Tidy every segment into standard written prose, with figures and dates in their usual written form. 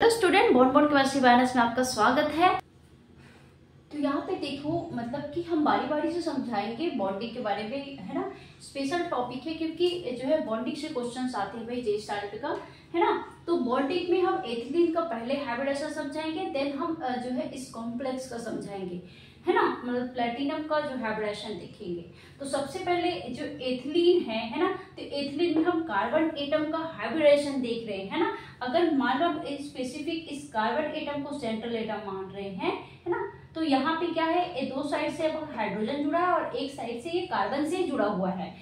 Hello student, bond chemistry biology में आपका स्वागत है। तो यहाँ पे देखो, मतलब कि हम बारी बारी से समझाएंगे बॉन्डिंग के बारे में, है ना। स्पेशल टॉपिक है क्योंकि जो है बॉन्डिंग से क्वेश्चंस आते हैं भाई जे स्टार्ट का, है ना। तो बॉन्डिंग में हम एथिलीन का पहले हाइब्रिडेशन समझाएंगे, देन हम जो है इस कॉम्प्लेक्स का समझाएंगे, है ना। मतलब प्लेटिनम का जो हाइब्रिडेशन देखेंगे। तो सबसे पहले जो एथिलीन है ना, तो एथिलीन में हम कार्बन एटम का हाइब्रिडेशन देख रहे हैं, है ना। अगर मान लो स्पेसिफिक इस कार्बन एटम को सेंट्रल एटम मान रहे हैं, है ना, तो यहाँ पे क्या है, ये दो साइड से अब हाइड्रोजन जुड़ा है और एक साइड से ये कार्बन से जुड़ा हुआ है।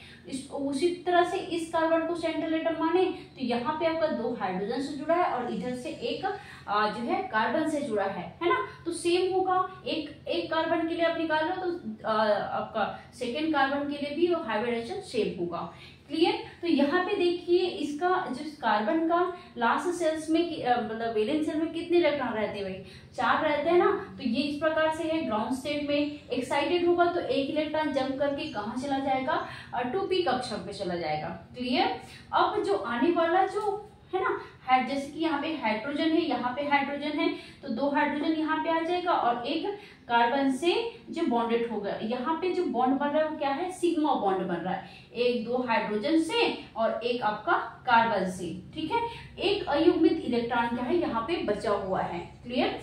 उसी तरह से इस कार्बन को सेंट्रल एटम माने तो यहाँ पे आपका दो हाइड्रोजन से जुड़ा है और इधर से एक जो है कार्बन से जुड़ा है ना। तो सेम होगा, एक कार्बन के लिए आप निकाल लो तो आपका सेकेंड कार्बन के लिए भी वो हाइब्रिडेशन सेम होगा। क्लियर। तो यहाँ पे देखिए इसका जो कार्बन का लास्ट सेल्स में मतलब वैलेंस सेल में कितने इलेक्ट्रॉन रहते हैं भाई, 4 रहते हैं ना। तो ये इस प्रकार से है, ग्राउंड स्टेट में एक्साइटेड होगा तो एक इलेक्ट्रॉन जंप करके कहाँ चला जाएगा, 2p कक्षक में चला जाएगा। क्लियर। अब जो आने वाला जो है ना, जैसे कि यहाँ पे हाइड्रोजन है, यहाँ पे हाइड्रोजन है, तो 2 हाइड्रोजन यहाँ पे आ जाएगा और एक कार्बन से जो बॉन्डेड होगा। यहाँ पे जो बॉन्ड बन रहा है वो क्या है, सिग्मा बॉन्ड बन रहा है, एक 2 हाइड्रोजन से और एक आपका कार्बन से। ठीक है, एक अयुग्मित इलेक्ट्रॉन क्या है यहाँ पे बचा हुआ है। क्लियर।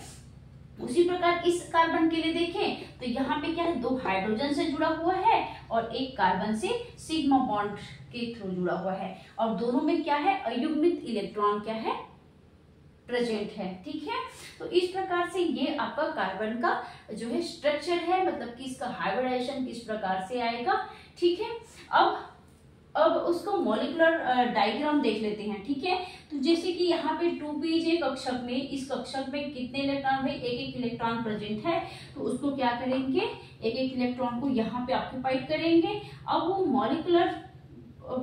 उसी प्रकार इस कार्बन के लिए देखें तो यहाँ पे क्या है, 2 हाइड्रोजन से जुड़ा हुआ है और एक कार्बन से सिग्मा बॉन्ड के थ्रू जुड़ा हुआ है और दोनों में क्या है, अयुग्मित इलेक्ट्रॉन क्या है, प्रेजेंट है। ठीक है। तो इस प्रकार से ये आपका कार्बन का जो है स्ट्रक्चर है, मतलब कि इसका हाइब्रिडेशन किस प्रकार से आएगा। ठीक है। अब उसको मॉलिक्यूलर डायग्राम देख लेते हैं। ठीक है। तो जैसे कि यहाँ पे 2pj कक्षक में, इस कक्षक में कितने इलेक्ट्रॉन भाई, एक इलेक्ट्रॉन प्रेजेंट है। तो उसको क्या करेंगे, एक इलेक्ट्रॉन को यहाँ पे ऑक्यूपाइड करेंगे। अब वो मॉलिक्यूलर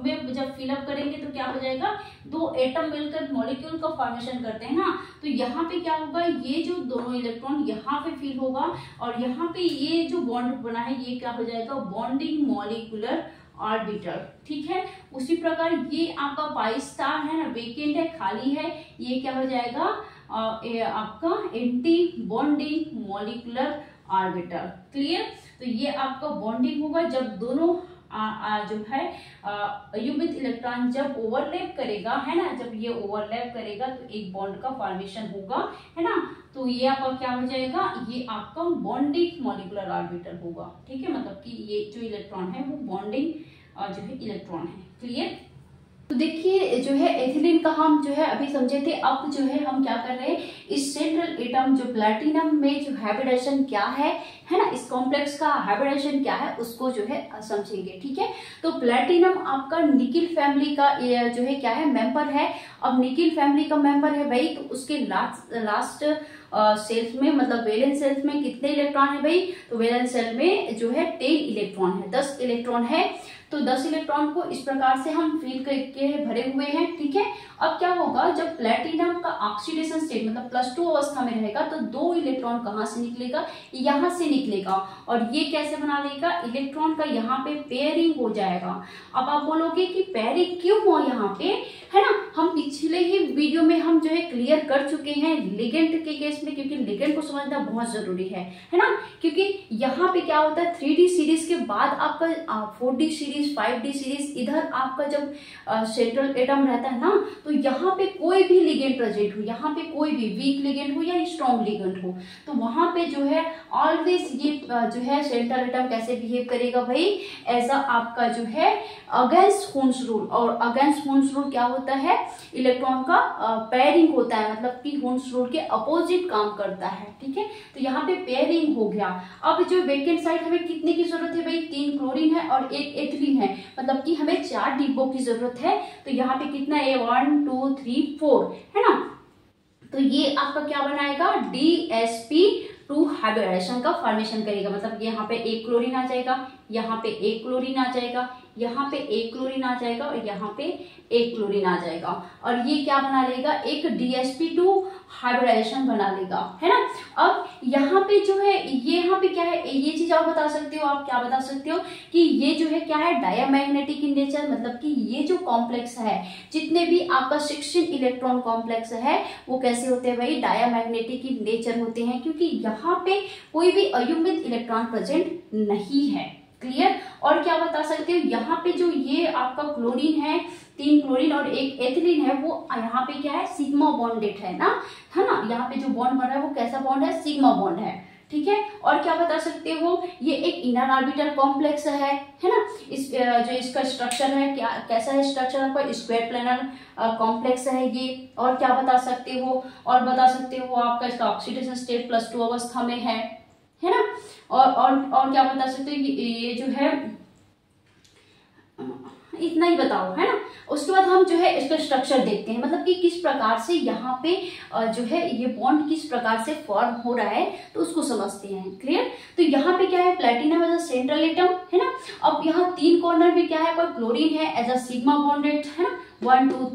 में जब फिलअप करेंगे तो क्या हो जाएगा, 2 एटम मिलकर मॉलिक्यूल का फॉर्मेशन करते हैं ना। तो यहाँ पे क्या होगा, ये जो दोनों इलेक्ट्रॉन यहाँ पे फिल होगा और यहाँ पे ये जो बॉन्ड बना है ये क्या हो जाएगा, बॉन्डिंग मॉलिक्यूलर ऑर्बिटल। ठीक है। उसी प्रकार ये आपका पाई स्टार है ना, वेकेंट है, खाली है, ये क्या हो जाएगा, आपका anti bonding molecular orbital. Clear. तो ये आपका बॉन्डिंग होगा जब दोनों जो है अयुग्मित इलेक्ट्रॉन जब ओवरलैप करेगा, है ना, जब ये ओवरलैप करेगा तो एक बॉन्ड का फॉर्मेशन होगा, है ना। तो ये आपका क्या हो जाएगा, ये आपका बॉन्डिंग मॉलिक्यूलर ऑर्बिटल होगा। ठीक है, मतलब कि ये जो इलेक्ट्रॉन है वो बॉन्डिंग जो है इलेक्ट्रॉन है। क्लियर। तो देखिए जो है एथिलीन का हम जो है अभी समझे थे, अब जो है हम क्या कर रहे हैं, इस सेंट्रल एटम जो प्लैटिनम में जो हाइब्रिडेशन क्या है ना, इस कॉम्प्लेक्स का हाइब्रिडेशन क्या है उसको जो है समझेंगे। ठीक है। तो प्लैटिनम आपका निकिल फैमिली का जो है क्या है, मेंबर है। अब निकिल फैमिली का मेंबर है भाई, तो उसके लास्ट सेल्स में, मतलब वैलेंस सेल्स में कितने इलेक्ट्रॉन है भाई, तो वैलेंस सेल में जो है 10 इलेक्ट्रॉन है, 10 इलेक्ट्रॉन है। तो 10 इलेक्ट्रॉन को इस प्रकार से हम फिल करके भरे हुए हैं। ठीक है। अब क्या होगा, जब प्लैटिनम का ऑक्सीडेशन स्टेट मतलब +2 अवस्था में रहेगा तो 2 इलेक्ट्रॉन कहाँ से निकलेगा, यहाँ से निकलेगा और ये कैसे बना लेगा, इलेक्ट्रॉन का यहाँ पे पेयरिंग हो जाएगा। अब आप बोलोगे कि पेयरिंग क्यों हुआ यहाँ पे, है ना। हम पिछले ही वीडियो में हम जो है क्लियर कर चुके हैं लिगेंड के केस में, क्योंकि लिगेंड को समझना बहुत जरूरी है ना। क्योंकि यहाँ पे क्या होता है, 3D सीरीज के बाद आपका 4D सीरीज, 5D सीरीज, इधर आपका जब सेंट्रल एटम रहता है ना, तो यहाँ पे कोई भी लिगेंड प्रेजेंट हो, यहाँ पे कोई भी वीक लिगेंड हो या स्ट्रॉन्ग लिगेंड हो, तो वहां पे जो है ऑलवेज ये जो है सेंट्रल एटम कैसे बिहेव करेगा भाई, ऐसा आपका जो है अगेंस्ट हुन्स रूल। और अगेंस्ट हुन्स रूल क्या होता है, इलेक्ट्रॉन का पेयरिंग होता है, मतलब कि हुन्स रूल के अपोजिट काम करता है। ठीक है। तो यहाँ पे पेयरिंग हो गया। अब जो वेकेंट साइड हमें कितने की जरूरत है भाई, 3 क्लोरीन है और 1 एथिलीन है, मतलब कि हमें 4 डिब्बों की जरूरत है। तो यहाँ पे कितना है, 1 2 3 4, है ना। तो ये आपका क्या बनाएगा, DsP2 हाइब्रिडेशन का फॉर्मेशन करेगा, मतलब यहाँ पे 1 क्लोरीन आ जाएगा, यहाँ पे एक क्लोरीन आ जाएगा, यहाँ पे एक क्लोरीन आ जाएगा और यहाँ पे एक क्लोरीन आ जाएगा और ये क्या बना लेगा, एक DsP2 हाइब्रिडाइजेशन बना लेगा, है ना। अब यहाँ पे जो है ये यहाँ पे क्या है, ये चीज आप बता सकते हो, आप क्या बता सकते हो कि ये जो है क्या है, डायमैग्नेटिक इन नेचर, मतलब कि ये जो कॉम्प्लेक्स है, जितने भी आपका 16 इलेक्ट्रॉन कॉम्प्लेक्स है वो कैसे होते हैं भाई, डायमैग्नेटिक इन नेचर होते हैं, क्योंकि यहाँ पे कोई भी अयुग्मित इलेक्ट्रॉन प्रेजेंट नहीं है। क्लियर। और क्या बता सकते हो, यहाँ पे जो ये आपका क्लोरीन है, 3 क्लोरीन और एक एथिलीन है, वो यहाँ पे क्या है, सिग्मा बॉन्डेड है ना, है ना। यहाँ पे जो बॉन्ड बन रहा है वो कैसा बॉन्ड है, सिग्मा बॉन्ड है, ठीक है। और क्या बता सकते हो, ये एक इनर ऑर्बिटल कॉम्प्लेक्स है ना। इस जो इसका स्ट्रक्चर है, क्या कैसा है स्ट्रक्चर आपका, स्क्वायर प्लेनर कॉम्प्लेक्स है ये। और क्या बता सकते हो, और बता सकते हो आपका इसका ऑक्सीडेशन स्टेट +2 अवस्था में है ना। और क्या बता सकते हो, ये जो है इतना ही बताओ, है ना। उसके बाद हम जो है इसका स्ट्रक्चर देखते हैं, मतलब कि किस प्रकार से यहाँ पे जो है ये बॉन्ड किस प्रकार से फॉर्म हो रहा है, तो उसको समझते हैं। क्लियर। तो यहाँ पे क्या है, platinum as a central atom, है ना। अब यहाँ 3 कॉर्नर में क्या है, कोई क्लोरीन है एज अ सिग्मा बॉन्डेड, है ना। 1 2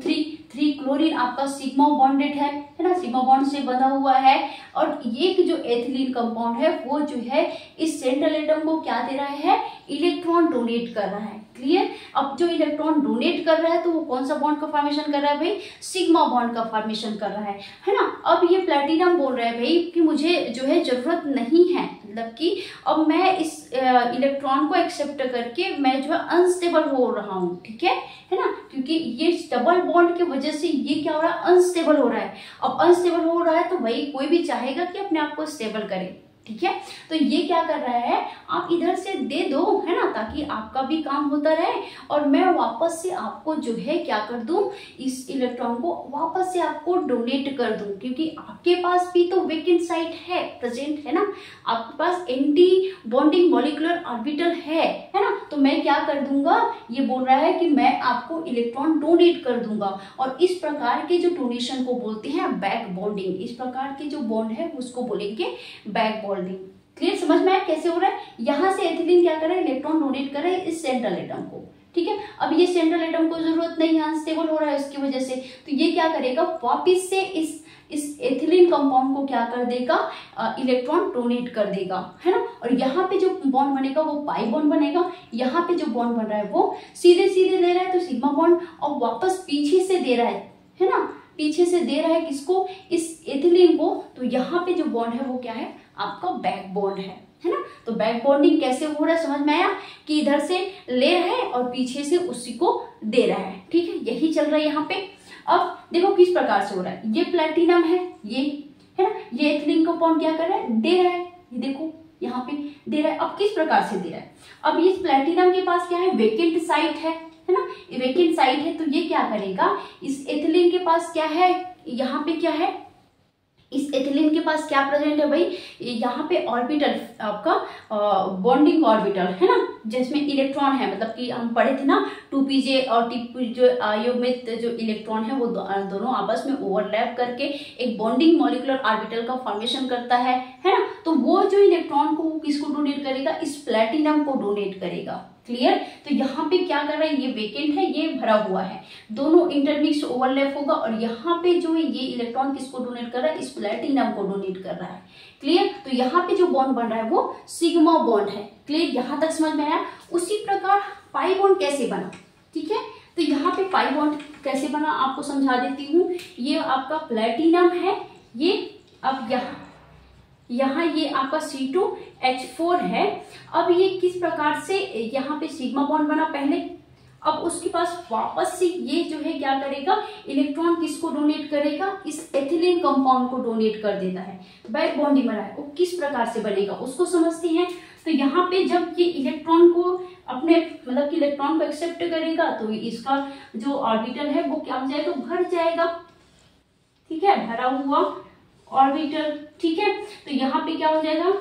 3 क्लोरीन आपका सिग्मा बॉन्डेड है ना, सिग्मा बॉन्ड से बंधा हुआ है। और ये जो एथिलीन कंपाउंड है वो जो है इस सेंट्रल एटम को क्या दे रहा है, इलेक्ट्रॉन डोनेट कर रहा है। क्लियर। अब जो इलेक्ट्रॉन डोनेट कर रहा है तो वो कौन सा बॉन्ड का फॉर्मेशन कर रहा है भाई, सिग्मा बॉन्ड का फॉर्मेशन कर रहा है ना। अब ये प्लैटिनम बोल रहा है भाई कि मुझे जो है जरूरत नहीं है, मतलब कि अब मैं इस इलेक्ट्रॉन को एक्सेप्ट करके मैं जो है अनस्टेबल हो रहा हूँ, ठीक है ना। क्योंकि ये डबल बॉन्ड की वजह से ये क्या हो रहा है, अनस्टेबल हो रहा है। अब अनस्टेबल हो रहा है तो भाई कोई भी चाहेगा कि अपने आप को स्टेबल करे, ठीक है। तो ये क्या कर रहा है, आप इधर से दे दो, है ना, ताकि आपका भी काम होता रहे और मैं वापस से आपको जो है क्या कर दूं, इस इलेक्ट्रॉन को वापस से आपको डोनेट कर दूं, क्योंकि आपके पास भी तो वेकेंट साइट है प्रेजेंट, है ना। आपके पास एंटी बॉन्डिंग मॉलिक्यूलर ऑर्बिटल है ना। तो मैं क्या कर दूंगा, ये बोल रहा है कि मैं आपको इलेक्ट्रॉन डोनेट कर दूंगा। और इस प्रकार के जो डोनेशन को बोलते हैं बैक बॉन्डिंग। इस प्रकार के जो बॉन्ड है उसको बोलेंगे बैक बॉन्डिंग। क्लियर। समझ में आया कैसे हो रहा है। यहां से एथिलीन क्या कर रहा है, इलेक्ट्रॉन डोनेट कर रहा है इस सेंट्रल एटम को, ठीक है। अब ये सेंट्रल एटम को जरूरत नहीं है, अनस्टेबल हो रहा है इसकी वजह से, तो ये क्या करेगा, वापिस से इस एथिलीन कंपाउंड को क्या कर देगा, इलेक्ट्रॉन डोनेट कर देगा, है ना। और यहाँ पे जो बॉन्ड बनेगा वो पाई बॉन्ड बनेगा। यहाँ पे जो बॉन्ड बन रहा है वो सीधे सीधे दे रहा है तो सिग्मा बॉन्ड, और वापस पीछे से दे रहा है ना, पीछे से दे रहा है किसको, इस एथिलीन को। तो यहाँ पे जो बॉन्ड है वो क्या है, आपका बैक बॉन्ड है ना। तो बैक बॉन्डिंग कैसे हो रहा है, समझ में आया कि इधर से ले रहा है और पीछे से उसी को दे रहा है, ठीक है। यही चल रहा है यहाँ पे। अब देखो किस प्रकार से हो रहा है, ये प्लैटिनम है, ये है ना, ये एथिलीन कंपाउंड क्या कर रहा है, दे रहा है, ये देखो यहाँ पे दे रहा है। अब किस प्रकार से दे रहा है, अब इस प्लैटिनम के पास क्या है, वेकेंट साइट है ना, वेकेंट साइट है। तो ये क्या करेगा, इस एथिलीन के पास क्या है, यहाँ पे क्या है, इस एथिलीन के पास क्या प्रेजेंट है भाई, यहाँ पे ऑर्बिटल आपका बॉन्डिंग ऑर्बिटल है ना, जिसमें इलेक्ट्रॉन है। मतलब कि हम पढ़े थे ना 2pj और जो अयुग्मित जो इलेक्ट्रॉन है वो दोनों आपस में ओवरलैप करके एक बॉन्डिंग मॉलिक्यूलर ऑर्बिटल का फॉर्मेशन करता है ना। तो वो जो इलेक्ट्रॉन को किसको डोनेट करेगा, इस प्लैटिनम को डोनेट करेगा। क्लियर। तो यहाँ पे क्या कर रहा है, ये वेकेंट है, ये भरा हुआ है, दोनों इंटरमिक्स ओवरलैप होगा। और यहाँ पे जो है ये इलेक्ट्रॉन किसको डोनेट कर रहा है, इस प्लैटिनम को डोनेट कर रहा है। क्लियर। तो यहाँ पे जो बॉन्ड बन रहा है वो सिग्मा बॉन्ड है। क्लियर, यहाँ तक समझ में आया। उसी प्रकार पाई बॉन्ड कैसे बना, ठीक है। तो यहाँ पे पाई बॉन्ड कैसे बना आपको समझा देती हूँ। ये आपका प्लैटिनम है, ये अब यहाँ ये आपका C2H4 है। अब ये किस प्रकार से यहाँ पे सिग्मा बॉन्ड बना पहले, अब उसके पास वापस से ये जो है क्या करेगा, इलेक्ट्रॉन किसको डोनेट करेगा, इस एथिलीन कंपाउंड को डोनेट कर देता है। बैक बॉन्डिंग बना है, वो किस प्रकार से बनेगा उसको समझते हैं। तो यहाँ पे जब ये इलेक्ट्रॉन को अपने मतलब कि इलेक्ट्रॉन को एक्सेप्ट करेगा तो इसका जो ऑर्बिटल है वो क्या हो जाएगा, भर जाएगा, ठीक है, भरा हुआ ऑर्बिटल, ठीक है। तो यहाँ पे क्या हो जाएगा,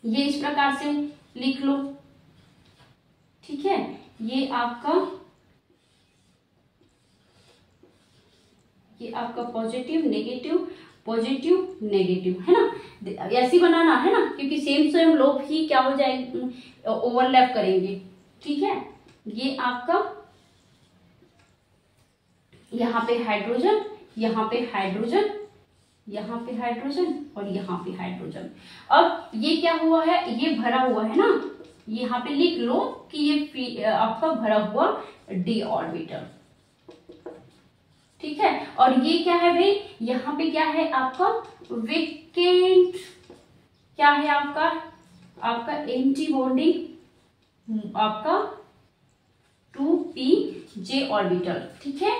ये इस प्रकार से लिख लो, ठीक है। ये आपका पॉजिटिव नेगेटिव पॉजिटिव नेगेटिव, है ना, ऐसी बनाना है ना, क्योंकि सेम सेम लोग ही क्या हो जाएंगे, ओवरलैप करेंगे। ठीक है, ये आपका यहाँ पे हाइड्रोजन, यहाँ पे हाइड्रोजन, यहाँ पे हाइड्रोजन और यहाँ पे हाइड्रोजन। अब ये क्या हुआ है, ये भरा हुआ है ना, यहाँ पे लिख लो कि ये आपका भरा हुआ d ऑर्बिटल। ठीक है, और ये क्या है भाई, यहाँ पे क्या है आपका वेकेंट, क्या है आपका एंटी बॉन्डिंग, आपका 2pj ऑर्बिटल। ठीक है,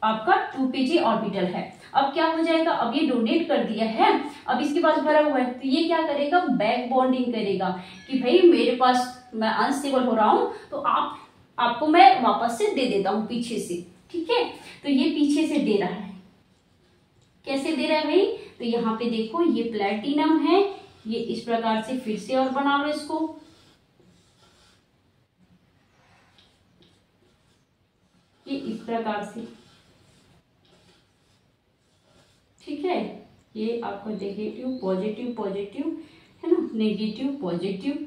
आपका 2pj ऑर्बिटल है। अब क्या हो जाएगा, अब ये डोनेट कर दिया है, अब इसके पास भरा हुआ है, तो ये क्या करेगा, बैक बॉन्डिंग करेगा कि भाई मेरे पास मैं अनस्टेबल हो रहा हूं, तो आपको मैं वापस से दे देता हूं पीछे से। ठीक है, तो ये पीछे से दे रहा है, कैसे दे रहा है भाई, तो यहाँ पे देखो ये प्लेटिनम है, ये इस प्रकार से फिर से और बना लो इसको, ये इस प्रकार से। ठीक है, ये आपको नेगेटिव पॉजिटिव पॉजिटिव है ना, नेगेटिव पॉजिटिव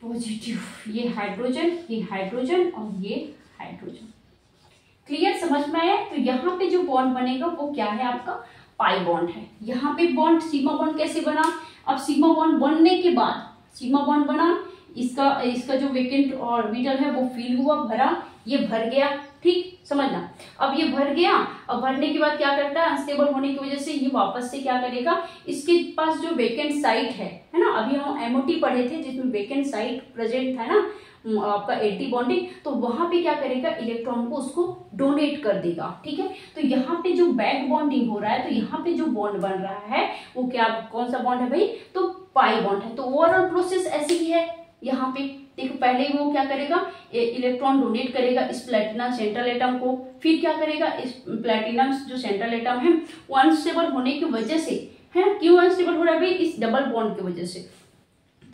पॉजिटिव, ये हाइड्रोजन और ये हाइड्रोजन। क्लियर, समझ में आया। तो यहाँ पे जो बॉन्ड बनेगा वो क्या है आपका पाई बॉन्ड है। यहाँ पे बॉन्ड सिग्मा बॉन्ड कैसे बना, अब सिग्मा बॉन्ड बनने के बाद सिग्मा बॉन्ड बना, इसका जो वेकेंट ऑर्बिटल है वो फिल हुआ, भरा, ये भर गया। ठीक, समझना। अब ये भर गया, अब भरने के बाद क्या करता है, अनस्टेबल होने की वजह से ये वापस से क्या करेगा, इसके पास जो वेकेंट साइट है ना, अभी हम एमओटी पढ़े थे जिसमें वेकेंट साइट प्रेजेंट था ना आपका एंटी बॉन्डिंग, तो वहां पे क्या करेगा, इलेक्ट्रॉन को उसको डोनेट कर देगा। ठीक है, तो यहाँ पे जो बैक बॉन्डिंग हो रहा है, तो यहाँ पे जो बॉन्ड बन रहा है वो क्या, कौन सा बॉन्ड है भाई, तो पाई बॉन्ड है। तो ओवरऑल प्रोसेस ऐसी ही है। यहाँ पे देखो, पहले वो क्या करेगा, इलेक्ट्रॉन डोनेट करेगा इस प्लेटिनम सेंट्रल एटम को, फिर क्या करेगा, इस प्लेटिनम जो सेंट्रल एटम है वो अनस्टेबल होने की वजह से, है क्यों अनस्टेबल हो रहा है भाई, इस डबल बॉन्ड की वजह से,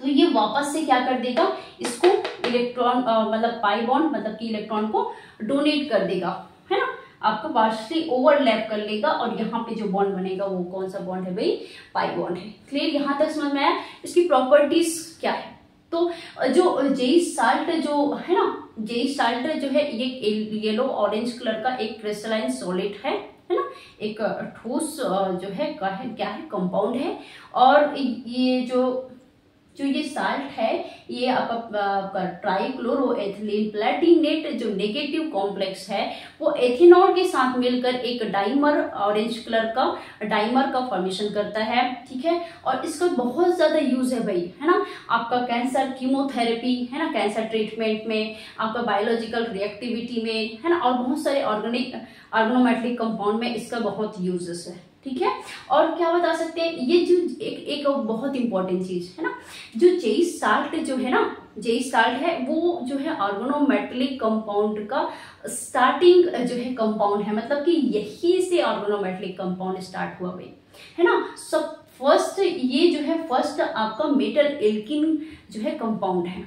तो ये वापस से क्या कर देगा, इसको इलेक्ट्रॉन मतलब पाई बॉन्ड मतलब कि इलेक्ट्रॉन को डोनेट कर देगा, है ना, आपका पार्शियली ओवरलैप कर लेगा, और यहाँ पे जो बॉन्ड बनेगा वो कौन सा बॉन्ड है भाई, पाई बॉन्ड है। क्लियर, यहाँ तक समझ में आया। इसकी प्रॉपर्टीज क्या है, तो जो जेई साल्ट जो है ना, जेई साल्ट जो है ये येलो ऑरेंज कलर का एक क्रिस्टलाइन सॉलिड है ना, एक ठोस जो है क्या है कंपाउंड है, और ये जो ये साल्ट है ये आपका ट्राइक्लोरोएथिलीन प्लेटिनेट जो नेगेटिव कॉम्प्लेक्स है वो एथेनॉल के साथ मिलकर एक डाइमर, ऑरेंज कलर का डाइमर का फॉर्मेशन करता है। ठीक है, और इसका बहुत ज्यादा यूज है भाई, है ना, आपका कैंसर कीमोथेरेपी, है ना, कैंसर ट्रीटमेंट में, आपका बायोलॉजिकल रिएक्टिविटी में, है ना, और बहुत सारे ऑर्गेनोमेट्रिक कंपाउंड में इसका बहुत यूजेस है। ठीक है, और क्या बता सकते हैं, ये जो एक बहुत इंपॉर्टेंट चीज है ना, जो जेई साल्ट जो है ना, जेई साल्ट है वो जो है ऑर्गेनोमेटलिक कंपाउंड का स्टार्टिंग जो है कंपाउंड है, मतलब कि यही से ऑर्गेनोमेटलिक कंपाउंड स्टार्ट हुआ भाई, है ना। सब फर्स्ट ये जो है फर्स्ट आपका मेटल एल्किन जो है कंपाउंड है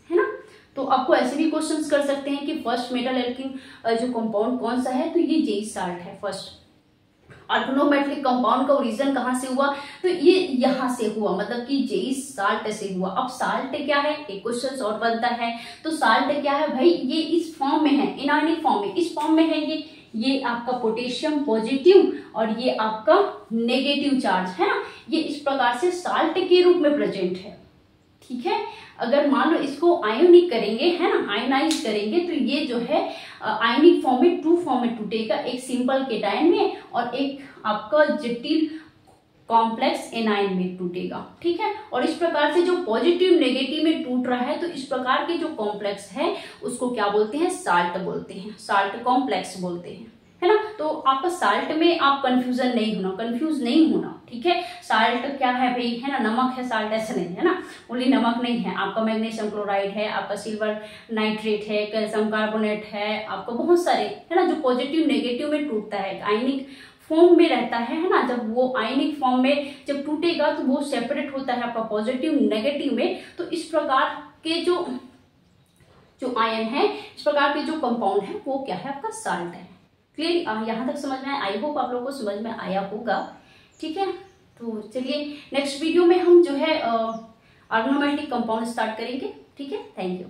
ना। तो आपको ऐसे भी क्वेश्चंस कर सकते हैं कि फर्स्ट मेटल एल्किन जो कंपाउंड कौन सा है, तो ये जेई साल्ट है। फर्स्ट ऑर्गेनोमेटलिक कंपाउंड का ओरिजिन कहाँ से हुआ, तो ये यहाँ से हुआ, मतलब कि जेई साल्ट से हुआ। अब साल्ट क्या है, एक क्वेश्चन और बनता है, तो साल्ट क्या है भाई, ये इस फॉर्म में है, इनऑर्गेनिक फॉर्म में, इस फॉर्म में है ये आपका पोटेशियम पॉजिटिव और ये आपका नेगेटिव चार्ज है ना, ये इस प्रकार से साल्ट के रूप में प्रेजेंट है। ठीक है, अगर मान लो इसको आयोनिक करेंगे, है ना, आयोनाइज करेंगे, तो ये जो है आयोनिक फॉर्म में, टू फॉर्म में टूटेगा, एक सिंपल केटायन में और एक आपका जटिल कॉम्प्लेक्स एनायन में टूटेगा। ठीक है, और इस प्रकार से जो पॉजिटिव नेगेटिव में टूट रहा है, तो इस प्रकार के जो कॉम्प्लेक्स है उसको क्या बोलते हैं, साल्ट बोलते हैं, साल्ट कॉम्प्लेक्स बोलते हैं, है ना। तो आपका साल्ट में आप कंफ्यूज नहीं होना। ठीक है, साल्ट क्या है भाई, है ना, नमक है, साल्ट ऐसा नहीं है ना, ओनली नमक नहीं है, आपका मैग्नीशियम क्लोराइड है, आपका सिल्वर नाइट्रेट है, कैल्शियम कार्बोनेट है, आपको बहुत सारे, है ना, जो पॉजिटिव नेगेटिव में टूटता है, आयनिक फॉर्म में रहता है ना। जब वो आयनिक फॉर्म में जब टूटेगा तो वो सेपरेट होता है आपका पॉजिटिव नेगेटिव में। तो इस प्रकार के जो आयन है, इस प्रकार के जो कंपाउंड है वो क्या है, आपका साल्ट है। क्लियर यहाँ तक समझ में आया? आई होप आप लोगों को समझ में आया होगा। ठीक है, तो चलिए नेक्स्ट वीडियो में हम जो है ऑर्गेनोमेटिक कंपाउंड स्टार्ट करेंगे। ठीक है, थैंक यू।